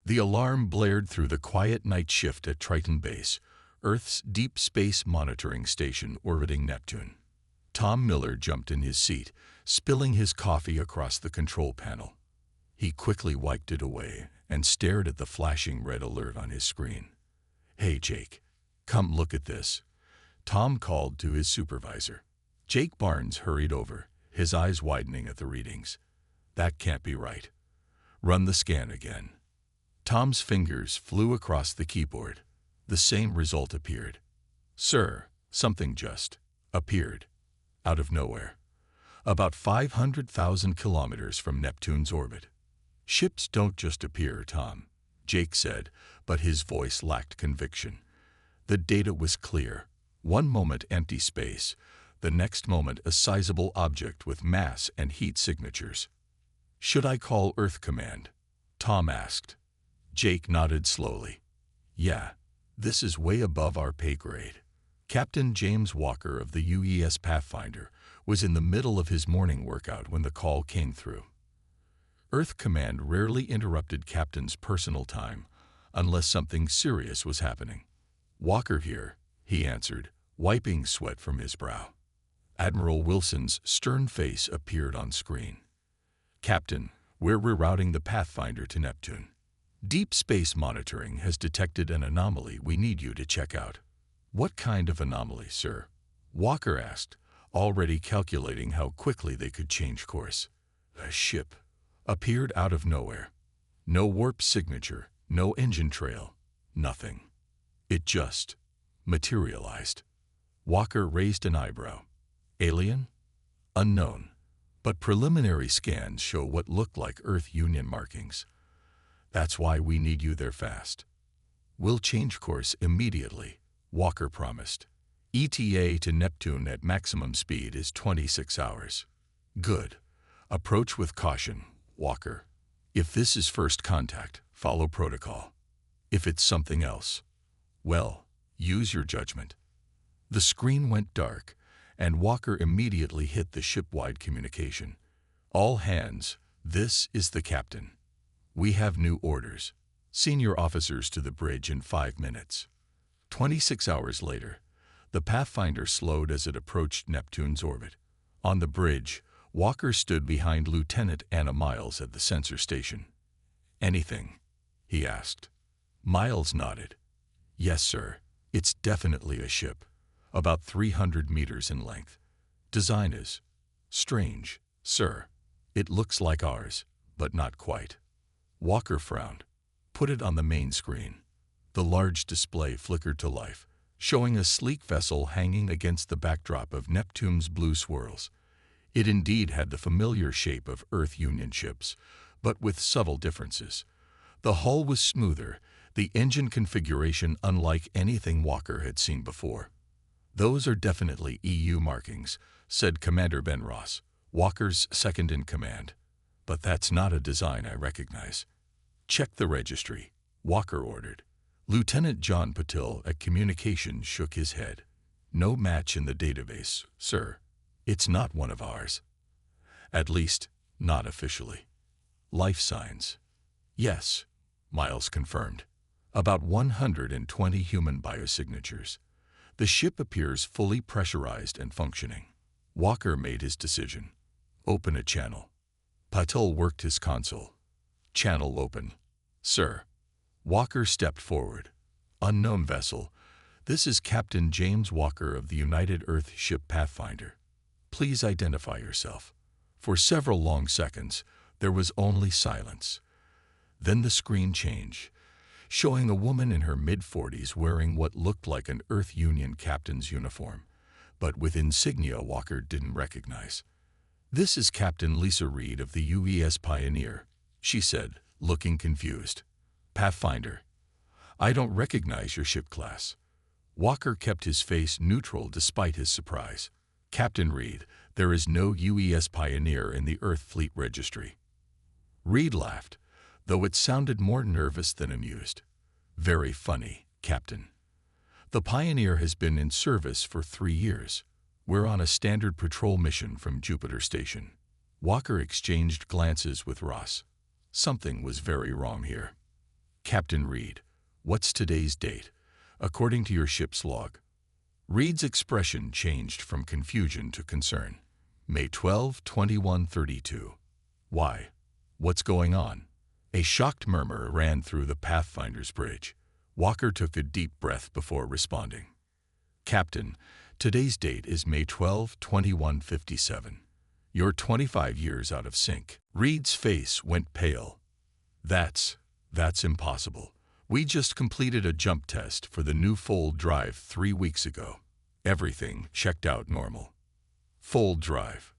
The alarm blared through the quiet night shift at Triton Base, Earth's deep space monitoring station orbiting Neptune. Tom Miller jumped in his seat, spilling his coffee across the control panel. He quickly wiped it away and stared at the flashing red alert on his screen. "Hey, Jake, come look at this," Tom called to his supervisor. Jake Barnes hurried over, his eyes widening at the readings. "That can't be right. Run the scan again." Tom's fingers flew across the keyboard. The same result appeared. "Sir, something just appeared. Out of nowhere. About 500,000 kilometers from Neptune's orbit." "Ships don't just appear, Tom," Jake said, but his voice lacked conviction. The data was clear. One moment empty space, the next moment a sizable object with mass and heat signatures. "Should I call Earth Command?" Tom asked. Jake nodded slowly. "Yeah, this is way above our pay grade." Captain James Walker of the UES Pathfinder was in the middle of his morning workout when the call came through. Earth Command rarely interrupted Captain's personal time, unless something serious was happening. "Walker here," he answered, wiping sweat from his brow. Admiral Wilson's stern face appeared on screen. "Captain, we're rerouting the Pathfinder to Neptune. Deep Space Monitoring has detected an anomaly we need you to check out." "What kind of anomaly, sir?" Walker asked, already calculating how quickly they could change course. "A ship appeared out of nowhere. No warp signature, no engine trail, nothing. It just materialized." Walker raised an eyebrow. "Alien?" "Unknown, but preliminary scans show what look like Earth Union markings. That's why we need you there fast." "We'll change course immediately," Walker promised. "ETA to Neptune at maximum speed is 26 hours. "Good. Approach with caution, Walker. If this is first contact, follow protocol. If it's something else, well, use your judgment." The screen went dark, and Walker immediately hit the ship-wide communication. "All hands, this is the captain. We have new orders. Senior officers to the bridge in 5 minutes." 26 hours later, the Pathfinder slowed as it approached Neptune's orbit. On the bridge, Walker stood behind Lieutenant Anna Miles at the sensor station. "Anything?" he asked. Miles nodded. "Yes, sir. It's definitely a ship, about 300 meters in length. Design is strange, sir. It looks like ours, but not quite." Walker frowned. "Put it on the main screen." The large display flickered to life, showing a sleek vessel hanging against the backdrop of Neptune's blue swirls. It indeed had the familiar shape of Earth Union ships, but with subtle differences. The hull was smoother, the engine configuration unlike anything Walker had seen before. "Those are definitely EU markings," said Commander Ben Ross, Walker's second-in-command. "But that's not a design I recognize." "Check the registry," Walker ordered. Lieutenant John Patil at Communications shook his head. "No match in the database, sir. It's not one of ours. At least, not officially." "Life signs?" "Yes," Miles confirmed. "About 120 human biosignatures. The ship appears fully pressurized and functioning." Walker made his decision. "Open a channel." Patil worked his console. "Channel open, sir." Walker stepped forward. "Unknown vessel. This is Captain James Walker of the United Earth ship Pathfinder. Please identify yourself." For several long seconds, there was only silence. Then the screen changed, showing a woman in her mid-40s wearing what looked like an Earth Union captain's uniform, but with insignia Walker didn't recognize. "This is Captain Lisa Reed of the UES Pioneer," she said, looking confused. "Pathfinder. I don't recognize your ship class." Walker kept his face neutral despite his surprise. "Captain Reed, there is no UES Pioneer in the Earth Fleet Registry." Reed laughed, though it sounded more nervous than amused. "Very funny, Captain. The Pioneer has been in service for 3 years. We're on a standard patrol mission from Jupiter Station." Walker exchanged glances with Ross. Something was very wrong here. Captain Reed, what's today's date? According to your ship's log. Reed's expression changed from confusion to concern. May 12, 2132. Why? What's going on? A shocked murmur ran through the Pathfinder's bridge. Walker took a deep breath before responding. Captain, today's date is May 12, 2157. You're 25 years out of sync. Reed's face went pale. That's impossible. We just completed a jump test for the new fold drive 3 weeks ago. Everything checked out normal. Fold drive.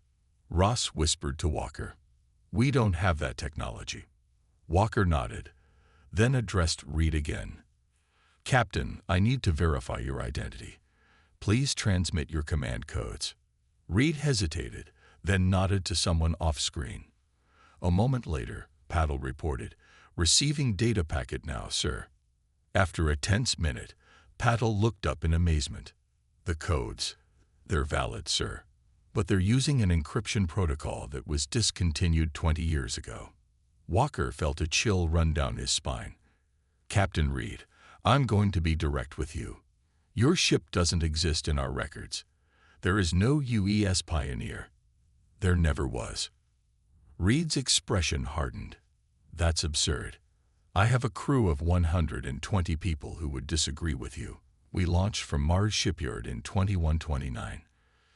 Ross whispered to Walker. We don't have that technology. Walker nodded, then addressed Reed again. Captain, I need to verify your identity. Please transmit your command codes. Reed hesitated, then nodded to someone off-screen. A moment later, Paddle reported, Receiving data packet now, sir. After a tense minute, Paddle looked up in amazement. The codes. They're valid, sir. But they're using an encryption protocol that was discontinued 20 years ago. Walker felt a chill run down his spine. Captain Reed, I'm going to be direct with you. Your ship doesn't exist in our records. There is no UES Pioneer. There never was. Reed's expression hardened. That's absurd. I have a crew of 120 people who would disagree with you. We launched from Mars Shipyard in 2129.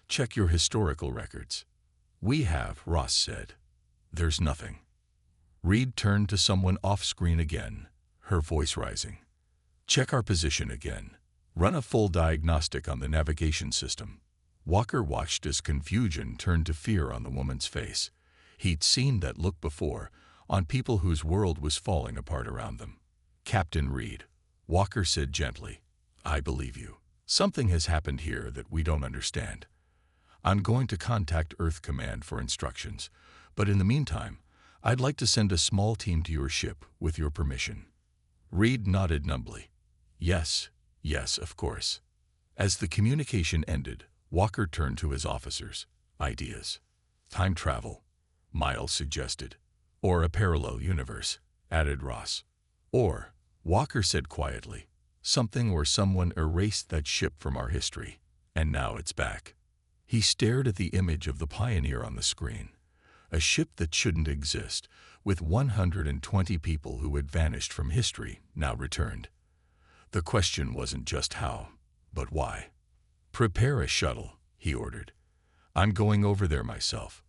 Check your historical records. We have, Ross said. There's nothing. Reed turned to someone off-screen again, her voice rising. Check our position again. Run a full diagnostic on the navigation system. Walker watched as confusion turned to fear on the woman's face. He'd seen that look before, on people whose world was falling apart around them. Captain Reed, Walker said gently, I believe you. Something has happened here that we don't understand. I'm going to contact Earth Command for instructions, but in the meantime, I'd like to send a small team to your ship with your permission. Reed nodded numbly. Yes, of course. As the communication ended, Walker turned to his officers. Ideas. Time travel, Miles suggested. Or a parallel universe, added Ross. Or, Walker said quietly, something or someone erased that ship from our history, and now it's back. He stared at the image of the Pioneer on the screen, a ship that shouldn't exist, with 120 people who had vanished from history now returned. The question wasn't just how, but why. Prepare a shuttle, he ordered. I'm going over there myself.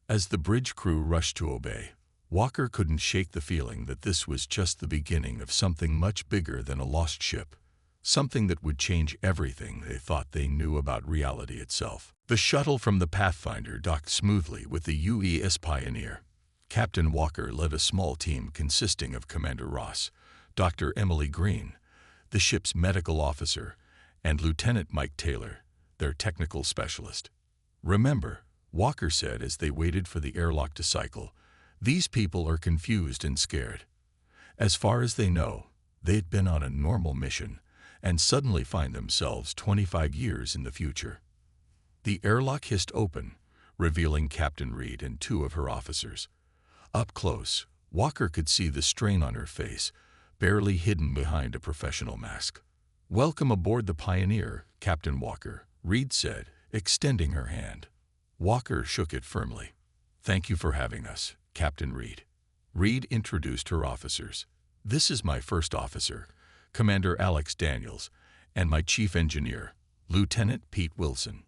As the bridge crew rushed to obey, Walker couldn't shake the feeling that this was just the beginning of something much bigger than a lost ship, something that would change everything they thought they knew about reality itself. The shuttle from the Pathfinder docked smoothly with the UES Pioneer. Captain Walker led a small team consisting of Commander Ross, Dr. Emily Green, the ship's medical officer, and Lieutenant Mike Taylor, their technical specialist. Remember, Walker said as they waited for the airlock to cycle, these people are confused and scared. As far as they know, they'd been on a normal mission and suddenly find themselves 25 years in the future. The airlock hissed open, revealing Captain Reed and 2 of her officers. Up close, Walker could see the strain on her face, barely hidden behind a professional mask. Welcome aboard the Pioneer, Captain Walker, Reed said, extending her hand. Walker shook it firmly. Thank you for having us, Captain Reed. Reed introduced her officers. This is my first officer, Commander Alex Daniels, and my chief engineer, Lieutenant Pete Wilson.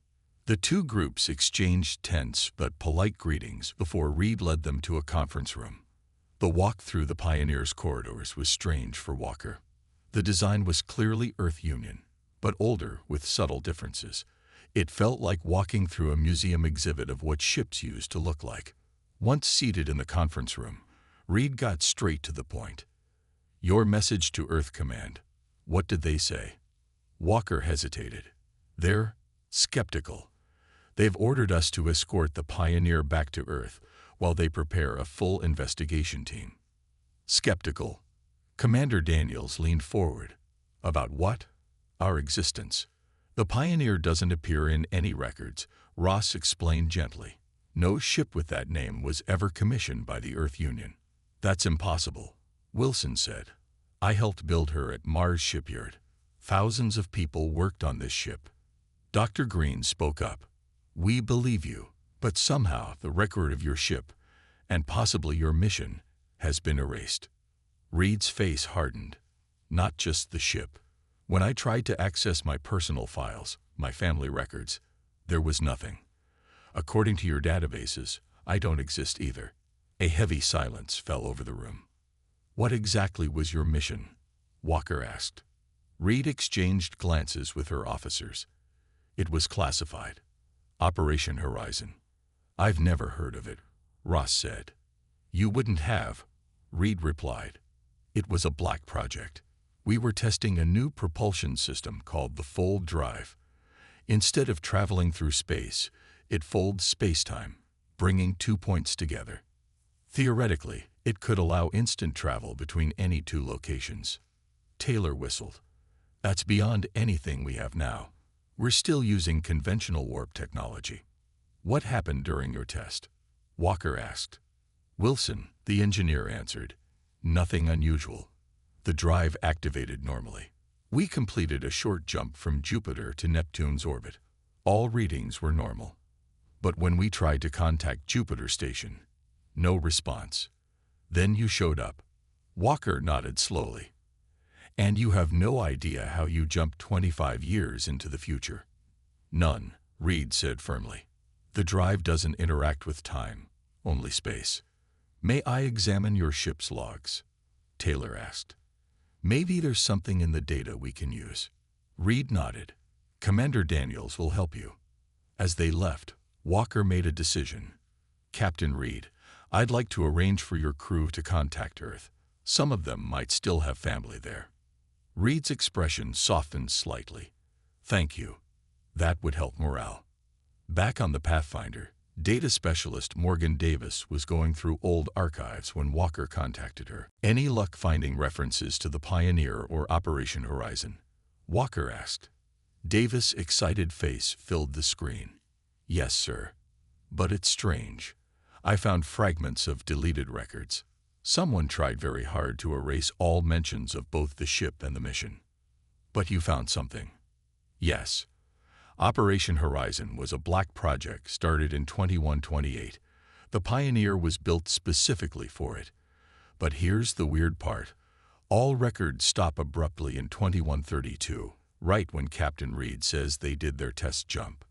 The 2 groups exchanged tense but polite greetings before Reed led them to a conference room. The walk through the Pioneer's corridors was strange for Walker. The design was clearly Earth Union, but older with subtle differences. It felt like walking through a museum exhibit of what ships used to look like. Once seated in the conference room, Reed got straight to the point. Your message to Earth Command. What did they say? Walker hesitated. They're skeptical. They've ordered us to escort the Pioneer back to Earth while they prepare a full investigation team. Skeptical. Commander Daniels leaned forward. About what? Our existence. The Pioneer doesn't appear in any records, Ross explained gently. No ship with that name was ever commissioned by the Earth Union. That's impossible, Wilson said. I helped build her at Mars Shipyard. Thousands of people worked on this ship. Dr. Green spoke up. We believe you, but somehow the record of your ship, and possibly your mission, has been erased. Reed's face hardened. Not just the ship. When I tried to access my personal files, my family records, there was nothing. According to your databases, I don't exist either. A heavy silence fell over the room. What exactly was your mission? Walker asked. Reed exchanged glances with her officers. It was classified. Operation Horizon. I've never heard of it, Ross said. You wouldn't have, Reed replied. It was a black project. We were testing a new propulsion system called the Fold Drive. Instead of traveling through space, it folds space-time, bringing 2 points together. Theoretically, it could allow instant travel between any two locations. Taylor whistled. That's beyond anything we have now. We're still using conventional warp technology. What happened during your test? Walker asked. Wilson, the engineer, answered. Nothing unusual. The drive activated normally. We completed a short jump from Jupiter to Neptune's orbit. All readings were normal. But when we tried to contact Jupiter Station, no response. Then you showed up. Walker nodded slowly. And you have no idea how you jumped 25 years into the future? None, Reed said firmly. The drive doesn't interact with time, only space. May I examine your ship's logs? Taylor asked. Maybe there's something in the data we can use. Reed nodded. Commander Daniels will help you. As they left, Walker made a decision. Captain Reed, I'd like to arrange for your crew to contact Earth. Some of them might still have family there. Reed's expression softened slightly. Thank you. That would help morale. Back on the Pathfinder, data specialist Morgan Davis was going through old archives when Walker contacted her. Any luck finding references to the Pioneer or Operation Horizon? Walker asked. Davis' excited face filled the screen. Yes, sir. But it's strange. I found fragments of deleted records. Someone tried very hard to erase all mentions of both the ship and the mission. But you found something. Yes. Operation Horizon was a black project started in 2128. The Pioneer was built specifically for it. But here's the weird part. All records stop abruptly in 2132, right when Captain Reed says they did their test jump.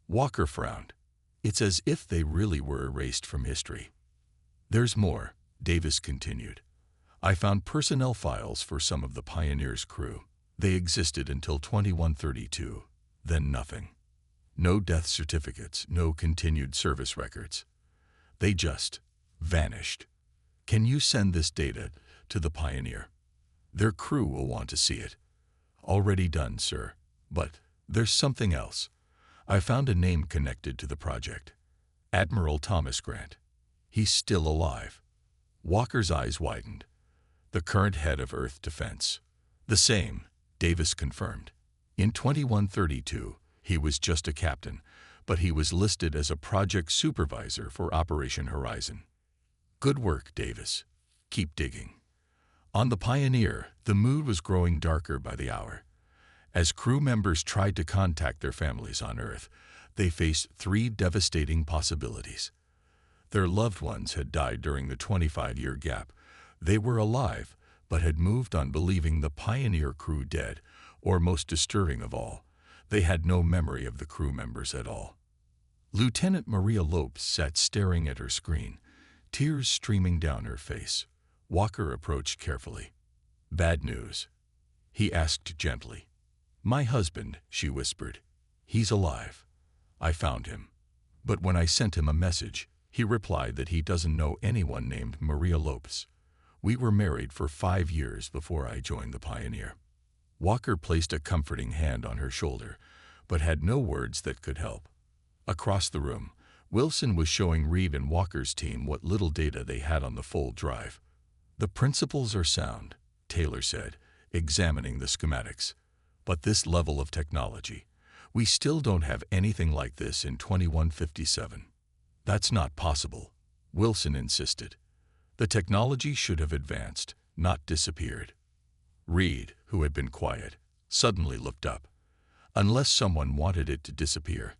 Walker frowned. It's as if they really were erased from history. There's more, Davis continued. I found personnel files for some of the Pioneer's crew. They existed until 2132, then nothing. No death certificates, no continued service records. They just vanished. Can you send this data to the Pioneer? Their crew will want to see it. Already done, sir. But there's something else. I found a name connected to the project. Admiral Thomas Grant. He's still alive. Walker's eyes widened. The current head of Earth Defense. The same, Davis confirmed. In 2132, he was just a captain, but he was listed as a project supervisor for Operation Horizon. Good work, Davis. Keep digging. On the Pioneer, the mood was growing darker by the hour. As crew members tried to contact their families on Earth, they faced 3 devastating possibilities. Their loved ones had died during the 25-year gap. They were alive, but had moved on believing the Pioneer crew dead, or most disturbing of all, they had no memory of the crew members at all. Lieutenant Maria Lopes sat staring at her screen, tears streaming down her face. Walker approached carefully. Bad news, he asked gently. My husband, she whispered. He's alive. I found him. But when I sent him a message, he replied that he doesn't know anyone named Maria Lopes. We were married for 5 years before I joined the Pioneer. Walker placed a comforting hand on her shoulder, but had no words that could help. Across the room, Wilson was showing Reed and Walker's team what little data they had on the Fold Drive. The principles are sound, Taylor said, examining the schematics. But this level of technology, we still don't have anything like this in 2157. That's not possible, Wilson insisted. The technology should have advanced, not disappeared. Reed, who had been quiet, suddenly looked up. Unless someone wanted it to disappear.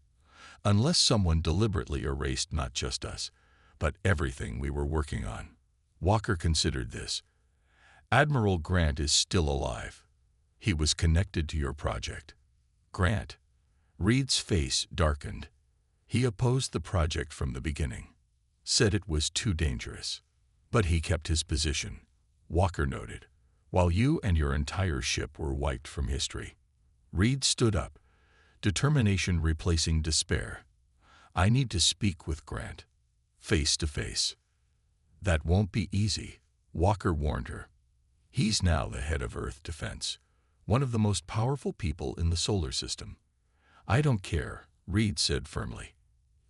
Unless someone deliberately erased not just us, but everything we were working on. Walker considered this. Admiral Grant is still alive. He was connected to your project. Grant. Reed's face darkened. He opposed the project from the beginning. Said it was too dangerous. But he kept his position. Walker noted. While you and your entire ship were wiped from history. Reed stood up. Determination replacing despair. I need to speak with Grant. Face to face. That won't be easy, Walker warned her. He's now the head of Earth Defense, one of the most powerful people in the solar system. I don't care, Reed said firmly.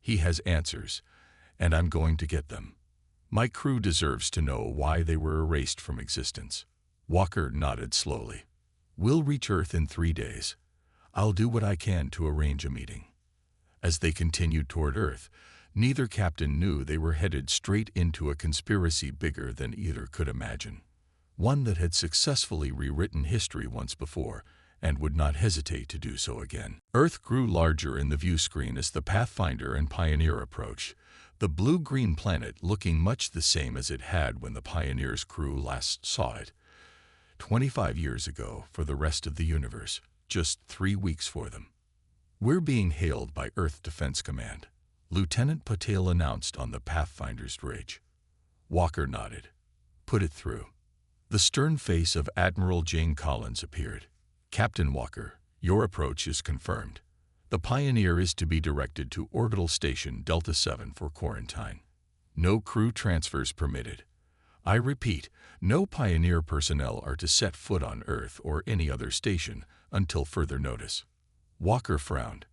He has answers, and I'm going to get them. My crew deserves to know why they were erased from existence. Walker nodded slowly. We'll reach Earth in 3 days. I'll do what I can to arrange a meeting. As they continued toward Earth, neither captain knew they were headed straight into a conspiracy bigger than either could imagine. One that had successfully rewritten history once before and would not hesitate to do so again. Earth grew larger in the view screen as the Pathfinder and Pioneer approached, the blue-green planet looking much the same as it had when the Pioneer's crew last saw it. 25 years ago for the rest of the universe, just 3 weeks for them. We're being hailed by Earth Defense Command, Lieutenant Patel announced on the Pathfinder's bridge. Walker nodded. Put it through. The stern face of Admiral Jane Collins appeared. Captain Walker, your approach is confirmed. The Pioneer is to be directed to Orbital Station Delta 7 for quarantine. No crew transfers permitted. I repeat, no Pioneer personnel are to set foot on Earth or any other station until further notice. Walker frowned.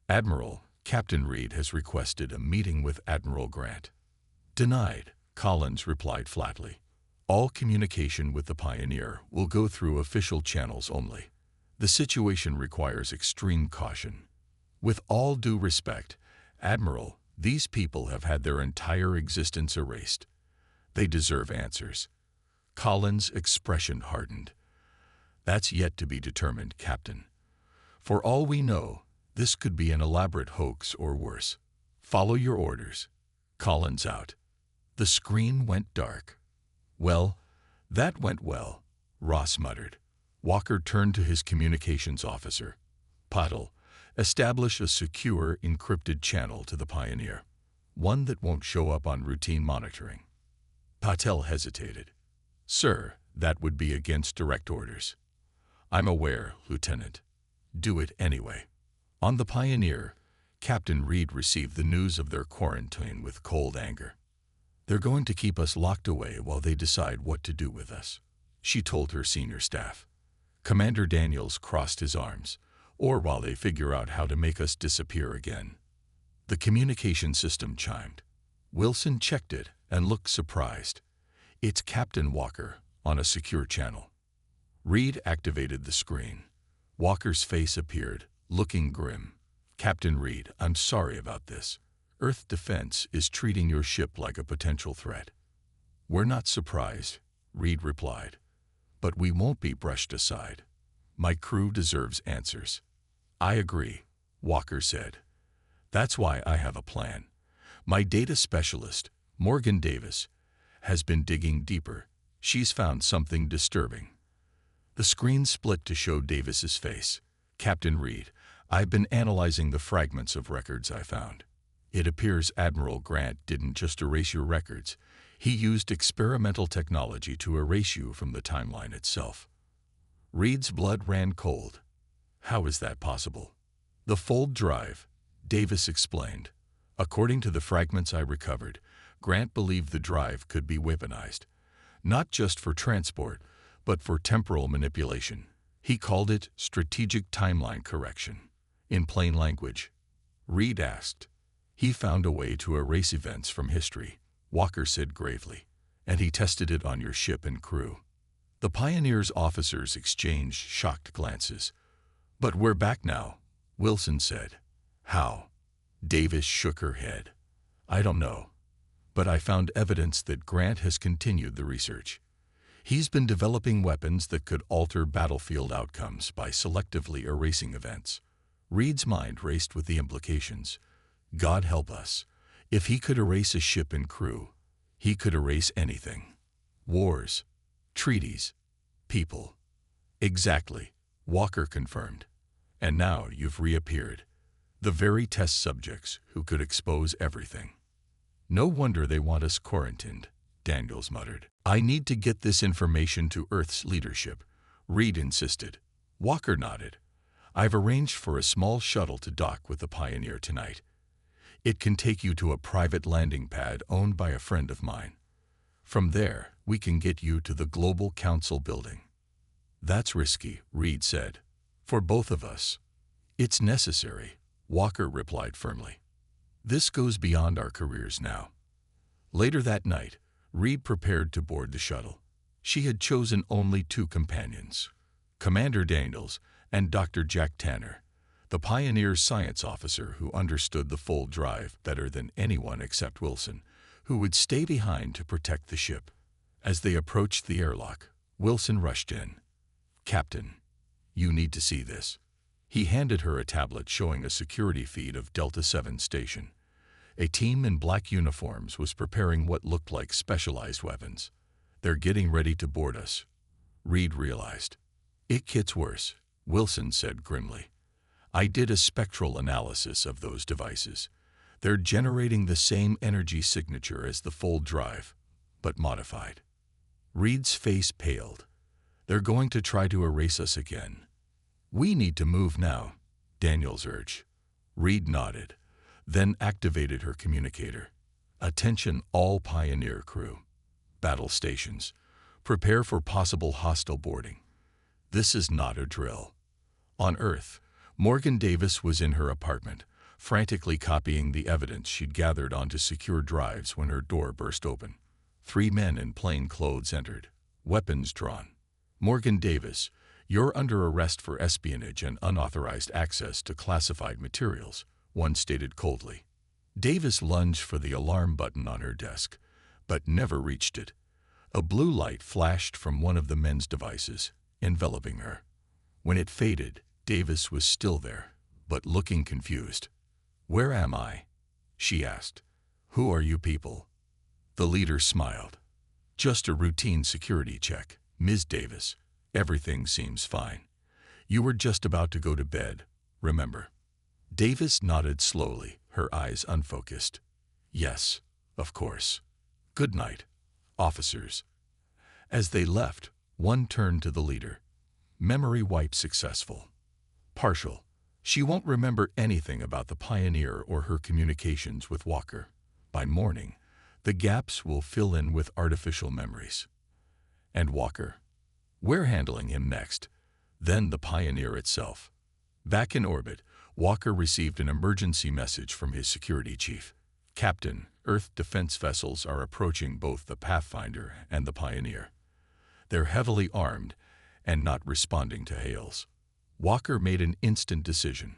Admiral, Captain Reed has requested a meeting with Admiral Grant. Denied, Collins replied flatly. All communication with the Pioneer will go through official channels only. The situation requires extreme caution. With all due respect, Admiral, these people have had their entire existence erased. They deserve answers. Collins' expression hardened. That's yet to be determined, Captain. For all we know, this could be an elaborate hoax or worse. Follow your orders. Collins out. The screen went dark. Well, that went well, Ross muttered. Walker turned to his communications officer. Patel, establish a secure, encrypted channel to the Pioneer. One that won't show up on routine monitoring. Patel hesitated. Sir, that would be against direct orders. I'm aware, Lieutenant. Do it anyway. On the Pioneer, Captain Reed received the news of their quarantine with cold anger. They're going to keep us locked away while they decide what to do with us, she told her senior staff. Commander Daniels crossed his arms, or while they figure out how to make us disappear again. The communication system chimed. Wilson checked it and looked surprised. It's Captain Walker on a secure channel. Reed activated the screen. Walker's face appeared, looking grim. Captain Reed, I'm sorry about this. Earth Defense is treating your ship like a potential threat. We're not surprised, Reed replied. But we won't be brushed aside. My crew deserves answers. I agree, Walker said. That's why I have a plan. My data specialist, Morgan Davis, has been digging deeper. She's found something disturbing. The screen split to show Davis's face. Captain Reed, I've been analyzing the fragments of records I found. It appears Admiral Grant didn't just erase your records. He used experimental technology to erase you from the timeline itself. Reed's blood ran cold. How is that possible? The fold drive, Davis explained. According to the fragments I recovered, Grant believed the drive could be weaponized, not just for transport, but for temporal manipulation. He called it strategic timeline correction. In plain language, Reed asked. He found a way to erase events from history, Walker said gravely, and he tested it on your ship and crew. The Pioneer's officers exchanged shocked glances. But we're back now, Wilson said. How? Davis shook her head. I don't know. But I found evidence that Grant has continued the research. He's been developing weapons that could alter battlefield outcomes by selectively erasing events. Reed's mind raced with the implications. God help us. If he could erase a ship and crew, he could erase anything. Wars, treaties, people. Exactly, Walker confirmed. And now you've reappeared. The very test subjects who could expose everything. No wonder they want us quarantined, Daniels muttered. I need to get this information to Earth's leadership, Reed insisted. Walker nodded. I've arranged for a small shuttle to dock with the Pioneer tonight. It can take you to a private landing pad owned by a friend of mine. From there, we can get you to the Global Council building. That's risky, Reed said. For both of us. It's necessary, Walker replied firmly. This goes beyond our careers now. Later that night, Reed prepared to board the shuttle. She had chosen only 2 companions, Commander Daniels and Dr. Jack Tanner, the Pioneer's science officer who understood the fold drive better than anyone except Wilson, who would stay behind to protect the ship. As they approached the airlock, Wilson rushed in. Captain, you need to see this. He handed her a tablet showing a security feed of Delta 7 station. A team in black uniforms was preparing what looked like specialized weapons. They're getting ready to board us, Reed realized. It gets worse, Wilson said grimly. I did a spectral analysis of those devices. They're generating the same energy signature as the fold drive, but modified. Reed's face paled. They're going to try to erase us again. We need to move now, Daniels urged. Reed nodded, then activated her communicator. Attention all Pioneer crew. Battle stations. Prepare for possible hostile boarding. This is not a drill. On Earth, Morgan Davis was in her apartment, frantically copying the evidence she'd gathered onto secure drives when her door burst open. 3 men in plain clothes entered, weapons drawn. Morgan Davis, you're under arrest for espionage and unauthorized access to classified materials, one stated coldly. Davis lunged for the alarm button on her desk, but never reached it. A blue light flashed from one of the men's devices, enveloping her. When it faded, Davis was still there, but looking confused. Where am I? She asked. Who are you people? The leader smiled. Just a routine security check, Ms. Davis. Everything seems fine. You were just about to go to bed, remember? Davis nodded slowly, her eyes unfocused. Yes, of course. Good night, officers. As they left, one turned to the leader. Memory wipe successful. Partial. She won't remember anything about the Pioneer or her communications with Walker. By morning, the gaps will fill in with artificial memories. And Walker? We're handling him next. Then the Pioneer itself. Back in orbit, Walker received an emergency message from his security chief. Captain, Earth defense vessels are approaching both the Pathfinder and the Pioneer. They're heavily armed and not responding to hails. Walker made an instant decision.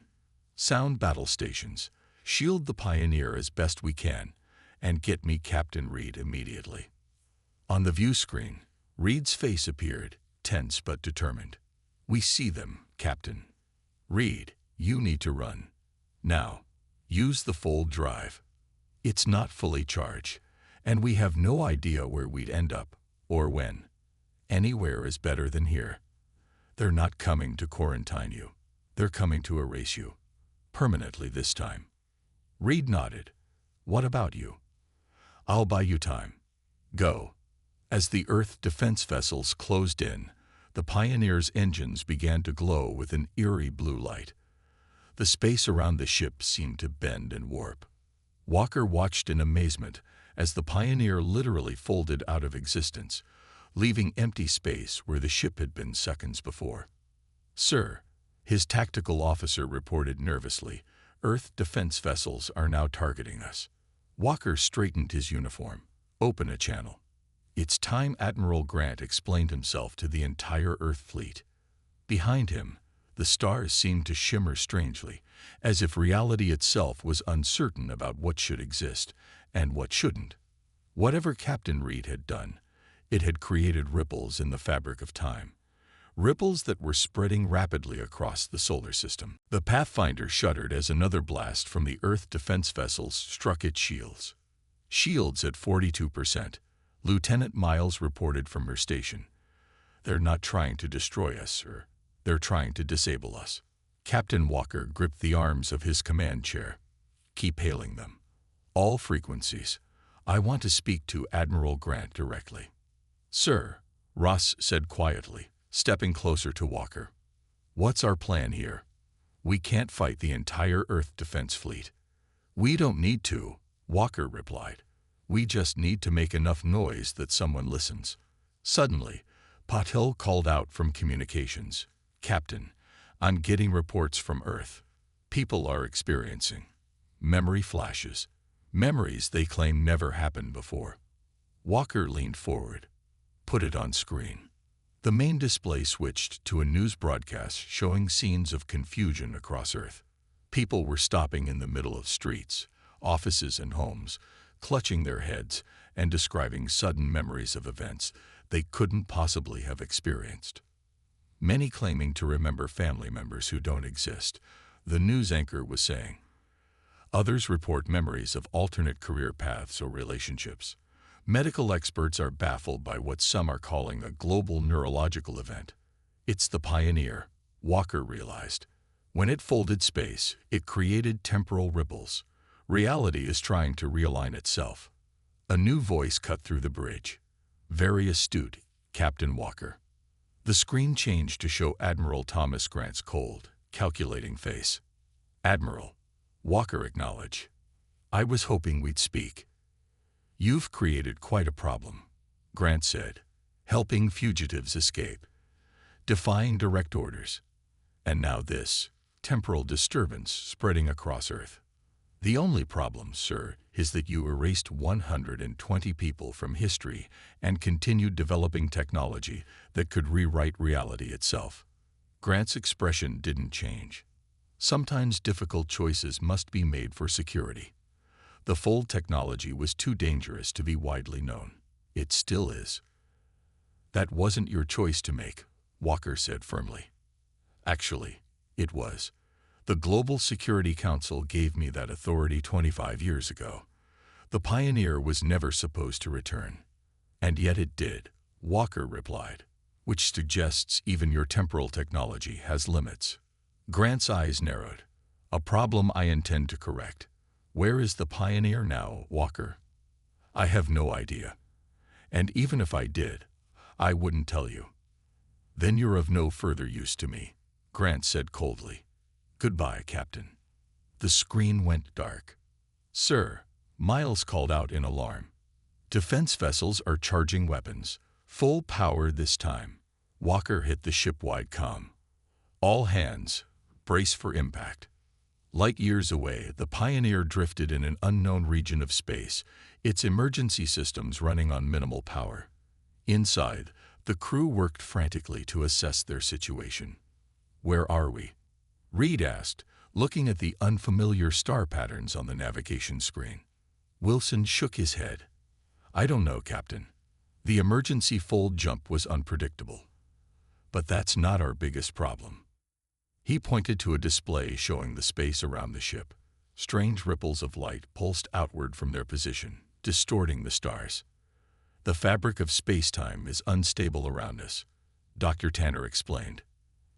Sound battle stations, shield the Pioneer as best we can, and get me Captain Reed immediately. On the view screen, Reed's face appeared, tense but determined. We see them, Captain. Reed, you need to run. Now, use the fold drive. It's not fully charged, and we have no idea where we'd end up, or when. Anywhere is better than here. They're not coming to quarantine you. They're coming to erase you. Permanently this time. Reed nodded. What about you? I'll buy you time. Go. As the Earth defense vessels closed in, the Pioneer's engines began to glow with an eerie blue light. The space around the ship seemed to bend and warp. Walker watched in amazement as the Pioneer literally folded out of existence, leaving empty space where the ship had been seconds before. Sir, his tactical officer reported nervously, Earth defense vessels are now targeting us. Walker straightened his uniform. Open a channel. It's time Admiral Grant explained himself to the entire Earth fleet. Behind him, the stars seemed to shimmer strangely, as if reality itself was uncertain about what should exist and what shouldn't. Whatever Captain Reed had done, It had created ripples in the fabric of time, ripples that were spreading rapidly across the solar system. The Pathfinder shuddered as another blast from the Earth defense vessels struck its shields. Shields at 42%, Lieutenant Miles reported from her station. "They're not trying to destroy us, sir. They're trying to disable us." Captain Walker gripped the arms of his command chair. "Keep hailing them. All frequencies. I want to speak to Admiral Grant directly." "Sir," Ross said quietly, stepping closer to Walker. "What's our plan here? We can't fight the entire Earth defense fleet." "We don't need to," Walker replied. "We just need to make enough noise that someone listens." Suddenly, Patel called out from communications. "Captain, I'm getting reports from Earth. People are experiencing memory flashes, memories they claim never happened before." Walker leaned forward. "Put it on screen." The main display switched to a news broadcast showing scenes of confusion across Earth. People were stopping in the middle of streets, offices and homes, clutching their heads and describing sudden memories of events they couldn't possibly have experienced. Many claiming to remember family members who don't exist, the news anchor was saying. Others report memories of alternate career paths or relationships. Medical experts are baffled by what some are calling a global neurological event. It's the Pioneer, Walker realized. When it folded space, it created temporal ripples. Reality is trying to realign itself. A new voice cut through the bridge. "Very astute, Captain Walker." The screen changed to show Admiral Thomas Grant's cold, calculating face. "Admiral," Walker acknowledged. "I was hoping we'd speak." "You've created quite a problem," Grant said. "Helping fugitives escape, defying direct orders, and now this temporal disturbance spreading across Earth. The only problem, sir, is that you erased 120 people from history and continued developing technology that could rewrite reality itself." Grant's expression didn't change. "Sometimes difficult choices must be made for security. The fold technology was too dangerous to be widely known. It still is." "That wasn't your choice to make," Walker said firmly. "Actually, it was. The Global Security Council gave me that authority 25 years ago. The Pioneer was never supposed to return." "And yet it did," Walker replied, "which suggests even your temporal technology has limits." Grant's eyes narrowed. "A problem I intend to correct. Where is the Pioneer now, Walker?" "I have no idea. And even if I did, I wouldn't tell you." "Then you're of no further use to me," Grant said coldly. "Goodbye, Captain." The screen went dark. "Sir," Miles called out in alarm. "Defense vessels are charging weapons. Full power this time." Walker hit the ship-wide comm. "All hands, brace for impact." Light years away, the Pioneer drifted in an unknown region of space, its emergency systems running on minimal power. Inside, the crew worked frantically to assess their situation. "Where are we?" Reed asked, looking at the unfamiliar star patterns on the navigation screen. Wilson shook his head. "I don't know, Captain. The emergency fold jump was unpredictable. But that's not our biggest problem." He pointed to a display showing the space around the ship. Strange ripples of light pulsed outward from their position, distorting the stars. "The fabric of space-time is unstable around us," Dr. Tanner explained.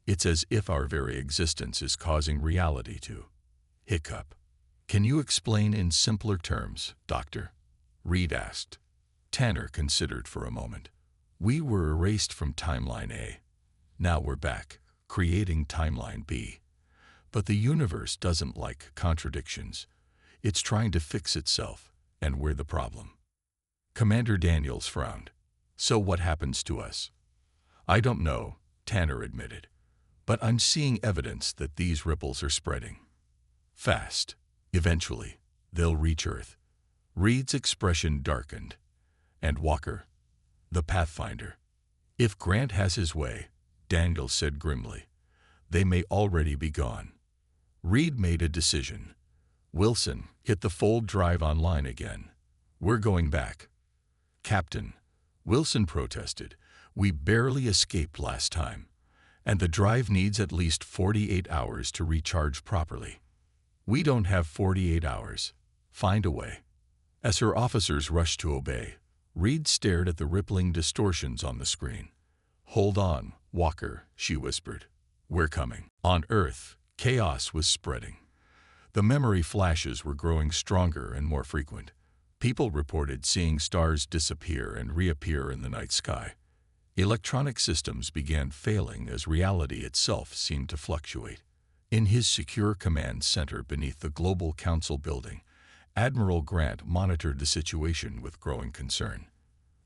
"It's as if our very existence is causing reality to hiccup." "Can you explain in simpler terms, Doctor?" Reed asked. Tanner considered for a moment. "We were erased from Timeline A. Now we're back, creating Timeline B. But the universe doesn't like contradictions. It's trying to fix itself, and we're the problem." Commander Daniels frowned. "So what happens to us?" "I don't know," Tanner admitted. "But I'm seeing evidence that these ripples are spreading. Fast. Eventually, they'll reach Earth." Reed's expression darkened. "And Walker? The Pathfinder? If Grant has his way," Daniels said grimly, "they may already be gone." Reed made a decision. "Wilson, hit the fold drive online again. We're going back." "Captain," Wilson protested. We barely escaped last time, and the drive needs at least 48 hours to recharge properly. We don't have 48 hours. Find a way. As her officers rushed to obey, Reed stared at the rippling distortions on the screen. Hold on, Walker, she whispered. We're coming. On Earth, chaos was spreading. The memory flashes were growing stronger and more frequent. People reported seeing stars disappear and reappear in the night sky. Electronic systems began failing as reality itself seemed to fluctuate. In his secure command center beneath the Global Council building, Admiral Grant monitored the situation with growing concern.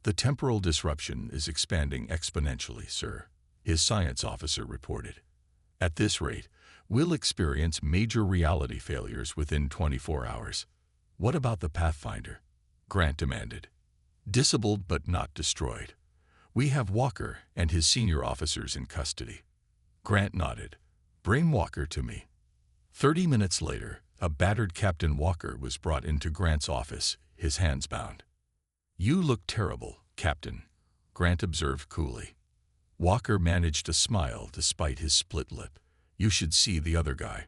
The temporal disruption is expanding exponentially, sir, his science officer reported. At this rate, we'll experience major reality failures within 24 hours. What about the Pathfinder? Grant demanded. Disabled but not destroyed. We have Walker and his senior officers in custody. Grant nodded. Bring Walker to me. 30 minutes later, a battered Captain Walker was brought into Grant's office, his hands bound. You look terrible, Captain, Grant observed coolly. Walker managed a smile despite his split lip. You should see the other guy.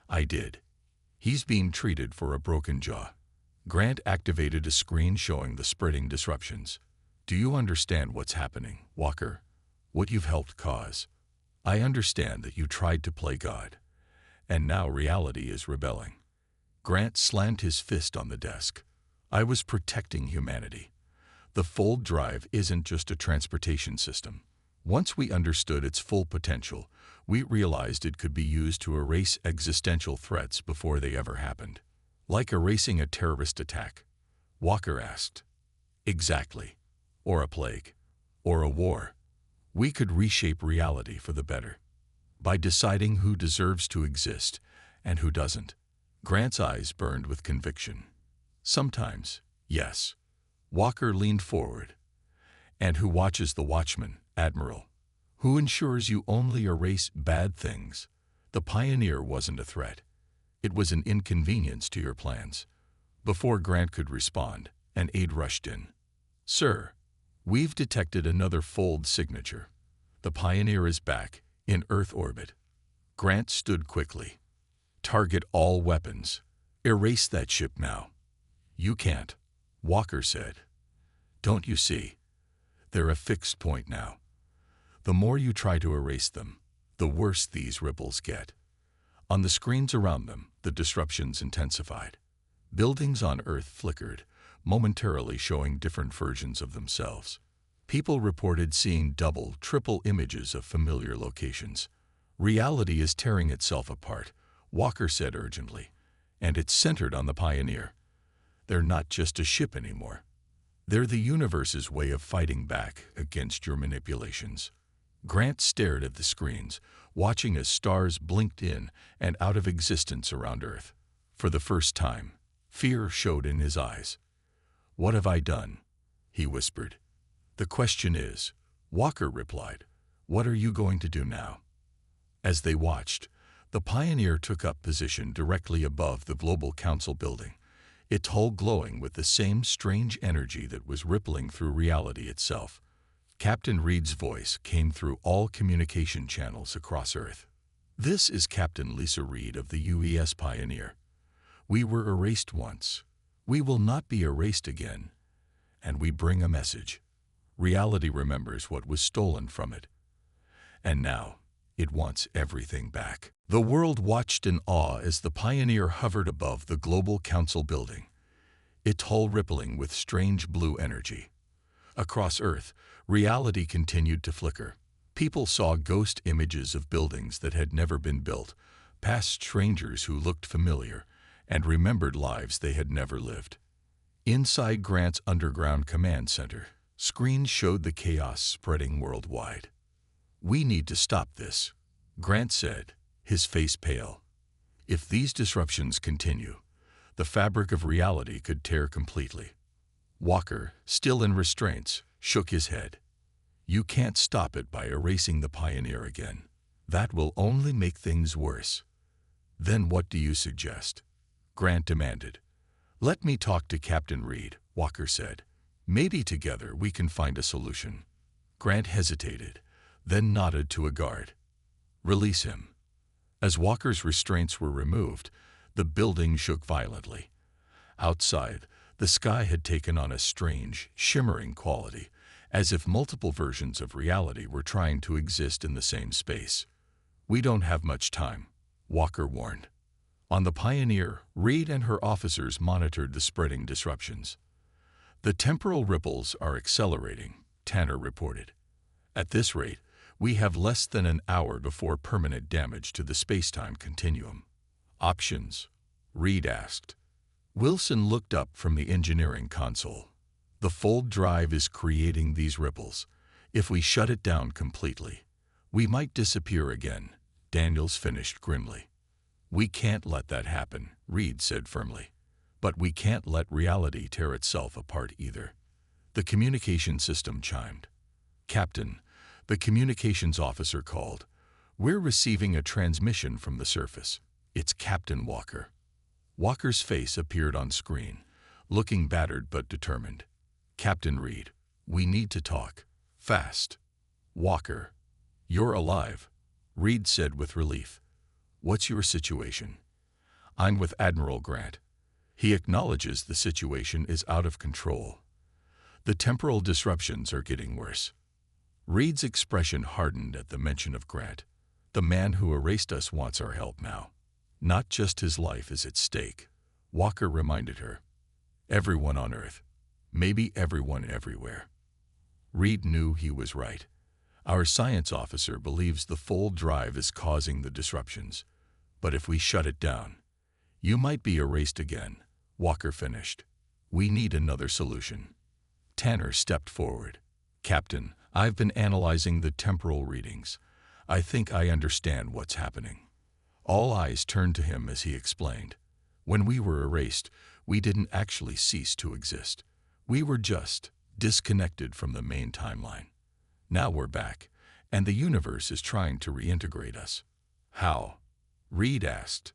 I did. He's being treated for a broken jaw. Grant activated a screen showing the spreading disruptions. Do you understand what's happening, Walker? What you've helped cause? I understand that you tried to play God, and now reality is rebelling. Grant slammed his fist on the desk. I was protecting humanity. The fold drive isn't just a transportation system. Once we understood its full potential, we realized it could be used to erase existential threats before they ever happened. Like erasing a terrorist attack, Walker asked. Exactly. Or a plague. Or a war. We could reshape reality for the better. By deciding who deserves to exist and who doesn't. Grant's eyes burned with conviction. Sometimes, yes. Walker leaned forward. And who watches the watchman, Admiral? Who ensures you only erase bad things? The Pioneer wasn't a threat. It was an inconvenience to your plans. Before Grant could respond, an aide rushed in. Sir, we've detected another fold signature. The Pioneer is back, in Earth orbit. Grant stood quickly. Target all weapons. Erase that ship now. You can't, Walker said. Don't you see? They're a fixed point now. The more you try to erase them, the worse these ripples get. On the screens around them, the disruptions intensified. Buildings on Earth flickered, momentarily showing different versions of themselves. People reported seeing double, triple images of familiar locations. Reality is tearing itself apart, Walker said urgently, and it's centered on the Pioneer. They're not just a ship anymore. They're the universe's way of fighting back against your manipulations. Grant stared at the screens, watching as stars blinked in and out of existence around Earth. For the first time, fear showed in his eyes. What have I done? He whispered. The question is, Walker replied, what are you going to do now? As they watched, the Pioneer took up position directly above the Global Council building, its hull glowing with the same strange energy that was rippling through reality itself. Captain Reed's voice came through all communication channels across Earth. This is Captain Lisa Reed of the UES Pioneer. We were erased once. We will not be erased again. And we bring a message. Reality remembers what was stolen from it. And now, it wants everything back. The world watched in awe as the Pioneer hovered above the Global Council building, its hull rippling with strange blue energy. Across Earth, reality continued to flicker. People saw ghost images of buildings that had never been built, past strangers who looked familiar, and remembered lives they had never lived. Inside Grant's underground command center, screens showed the chaos spreading worldwide. We need to stop this, Grant said, his face pale. If these disruptions continue, the fabric of reality could tear completely. Walker, still in restraints, shook his head. You can't stop it by erasing the Pioneer again. That will only make things worse. Then what do you suggest? Grant demanded. Let me talk to Captain Reed, Walker said. Maybe together we can find a solution. Grant hesitated, then nodded to a guard. Release him. As Walker's restraints were removed, the building shook violently. Outside, the sky had taken on a strange, shimmering quality, as if multiple versions of reality were trying to exist in the same space. We don't have much time, Walker warned. On the Pioneer, Reed and her officers monitored the spreading disruptions. The temporal ripples are accelerating, Tanner reported. At this rate, we have less than an hour before permanent damage to the space-time continuum. Options? Reed asked. Wilson looked up from the engineering console. The fold drive is creating these ripples. If we shut it down completely, we might disappear again, Daniels finished grimly. We can't let that happen, Reed said firmly. But we can't let reality tear itself apart either. The communication system chimed. Captain, the communications officer called. We're receiving a transmission from the surface. It's Captain Walker. Walker's face appeared on screen, looking battered but determined. Captain Reed, we need to talk. Fast. Walker, you're alive, Reed said with relief. What's your situation? I'm with Admiral Grant. He acknowledges the situation is out of control. The temporal disruptions are getting worse. Reed's expression hardened at the mention of Grant. The man who erased us wants our help now. Not just his life is at stake, Walker reminded her. Everyone on Earth. Maybe everyone everywhere. Reed knew he was right. Our science officer believes the fold drive is causing the disruptions. But if we shut it down, you might be erased again, Walker finished. We need another solution. Tanner stepped forward. Captain, I've been analyzing the temporal readings. I think I understand what's happening. All eyes turned to him as he explained. When we were erased, we didn't actually cease to exist. We were just disconnected from the main timeline. Now we're back, and the universe is trying to reintegrate us. How? Reed asked.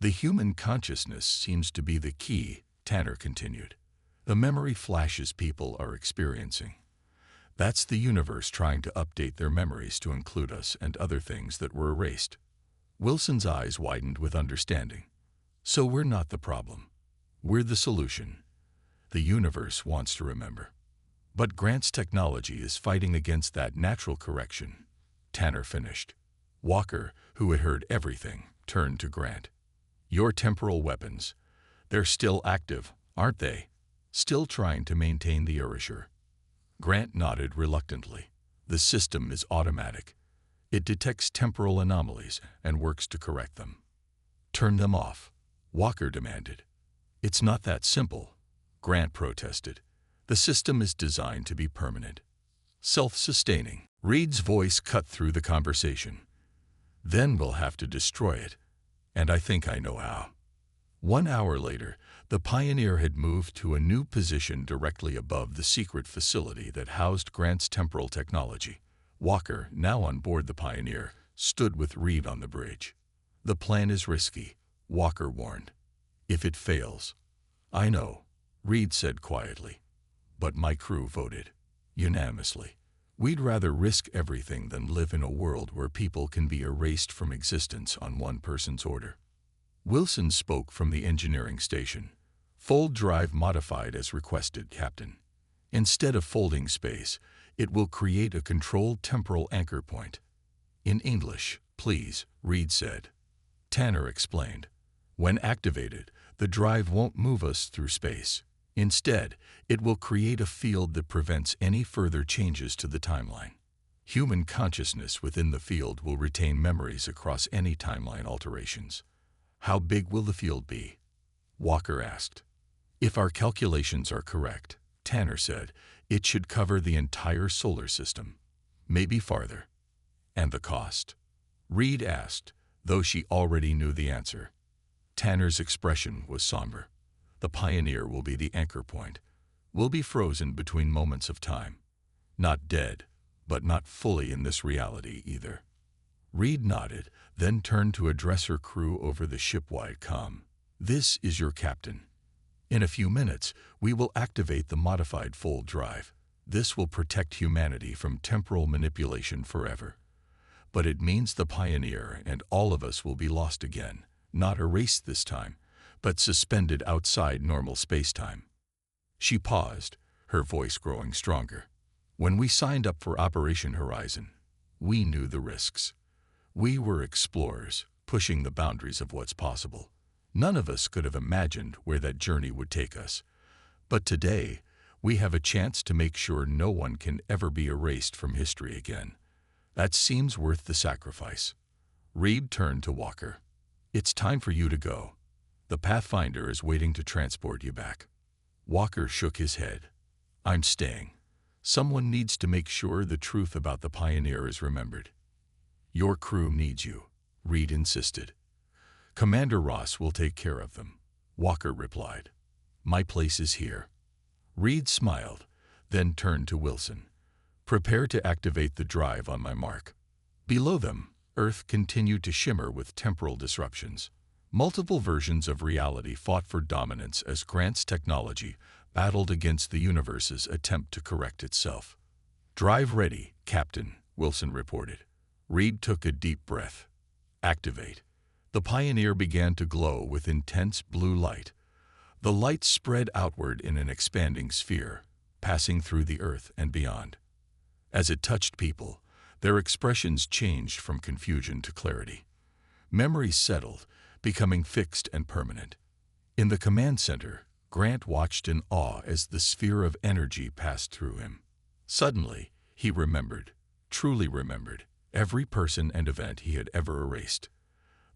The human consciousness seems to be the key, Tanner continued. The memory flashes people are experiencing. That's the universe trying to update their memories to include us and other things that were erased. Wilson's eyes widened with understanding. So we're not the problem. We're the solution. The universe wants to remember. But Grant's technology is fighting against that natural correction, Tanner finished. Walker, who had heard everything, turned to Grant. Your temporal weapons, they're still active, aren't they? Still trying to maintain the erasure. Grant nodded reluctantly. The system is automatic. It detects temporal anomalies and works to correct them. Turn them off, Walker demanded. It's not that simple, Grant protested. The system is designed to be permanent. Self-sustaining. Reed's voice cut through the conversation. Then we'll have to destroy it. And I think I know how. 1 hour later, the Pioneer had moved to a new position directly above the secret facility that housed Grant's temporal technology. Walker, now on board the Pioneer, stood with Reed on the bridge. The plan is risky, Walker warned. If it fails. I know, Reed said quietly. But my crew voted unanimously. We'd rather risk everything than live in a world where people can be erased from existence on one person's order. Wilson spoke from the engineering station. Fold drive modified as requested, Captain. Instead of folding space, it will create a controlled temporal anchor point. In English, please, Reed said. Tanner explained. When activated, the drive won't move us through space. Instead, it will create a field that prevents any further changes to the timeline. Human consciousness within the field will retain memories across any timeline alterations. How big will the field be? Walker asked. If our calculations are correct, Tanner said, it should cover the entire solar system. Maybe farther. And the cost? Reed asked, though she already knew the answer. Tanner's expression was somber. The Pioneer will be the anchor point. We'll be frozen between moments of time. Not dead, but not fully in this reality either. Reed nodded, then turned to address her crew over the ship-wide comm. This is your captain. In a few minutes, we will activate the modified fold drive. This will protect humanity from temporal manipulation forever. But it means the Pioneer and all of us will be lost again, not erased this time, but suspended outside normal space-time. She paused, her voice growing stronger. When we signed up for Operation Horizon, we knew the risks. We were explorers, pushing the boundaries of what's possible. None of us could have imagined where that journey would take us. But today, we have a chance to make sure no one can ever be erased from history again. That seems worth the sacrifice. Reed turned to Walker. It's time for you to go. The Pathfinder is waiting to transport you back. Walker shook his head. I'm staying. Someone needs to make sure the truth about the Pioneer is remembered. Your crew needs you, Reed insisted. Commander Ross will take care of them, Walker replied. My place is here. Reed smiled, then turned to Wilson. Prepare to activate the drive on my mark. Below them, Earth continued to shimmer with temporal disruptions. Multiple versions of reality fought for dominance as Grant's technology battled against the universe's attempt to correct itself. Drive ready, Captain, Wilson reported. Reed took a deep breath. Activate. The Pioneer began to glow with intense blue light. The light spread outward in an expanding sphere, passing through the Earth and beyond. As it touched people, their expressions changed from confusion to clarity. Memories settled, becoming fixed and permanent. In the command center, Grant watched in awe as the sphere of energy passed through him. Suddenly, he remembered, truly remembered, every person and event he had ever erased.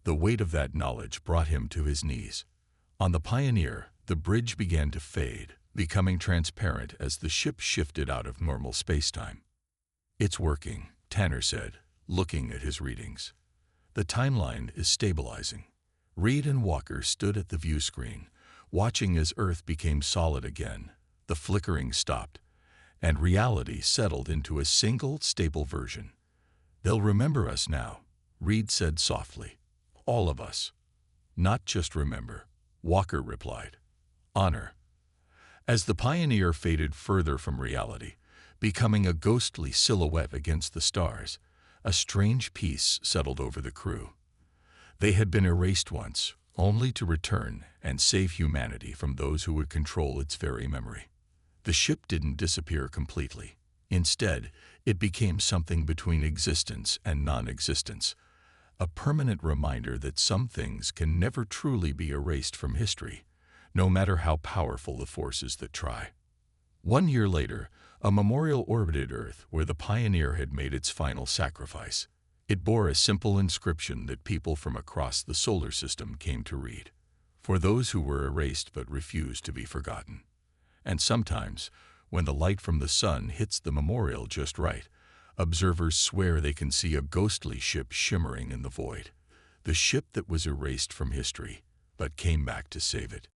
The weight of that knowledge brought him to his knees. On the Pioneer, the bridge began to fade, becoming transparent as the ship shifted out of normal spacetime. It's working, Tanner said, looking at his readings. The timeline is stabilizing. Reed and Walker stood at the view screen, watching as Earth became solid again. The flickering stopped, and reality settled into a single, stable version. They'll remember us now, Reed said softly. All of us. Not just remember, Walker replied. Honor. As the Pioneer faded further from reality, becoming a ghostly silhouette against the stars, a strange peace settled over the crew. They had been erased once, only to return and save humanity from those who would control its very memory. The ship didn't disappear completely. Instead, it became something between existence and non-existence, a permanent reminder that some things can never truly be erased from history, no matter how powerful the forces that try. 1 year later, a memorial orbited Earth where the Pioneer had made its final sacrifice. It bore a simple inscription that people from across the solar system came to read. For those who were erased but refused to be forgotten. And sometimes, when the light from the sun hits the memorial just right, observers swear they can see a ghostly ship shimmering in the void. The ship that was erased from history, but came back to save it.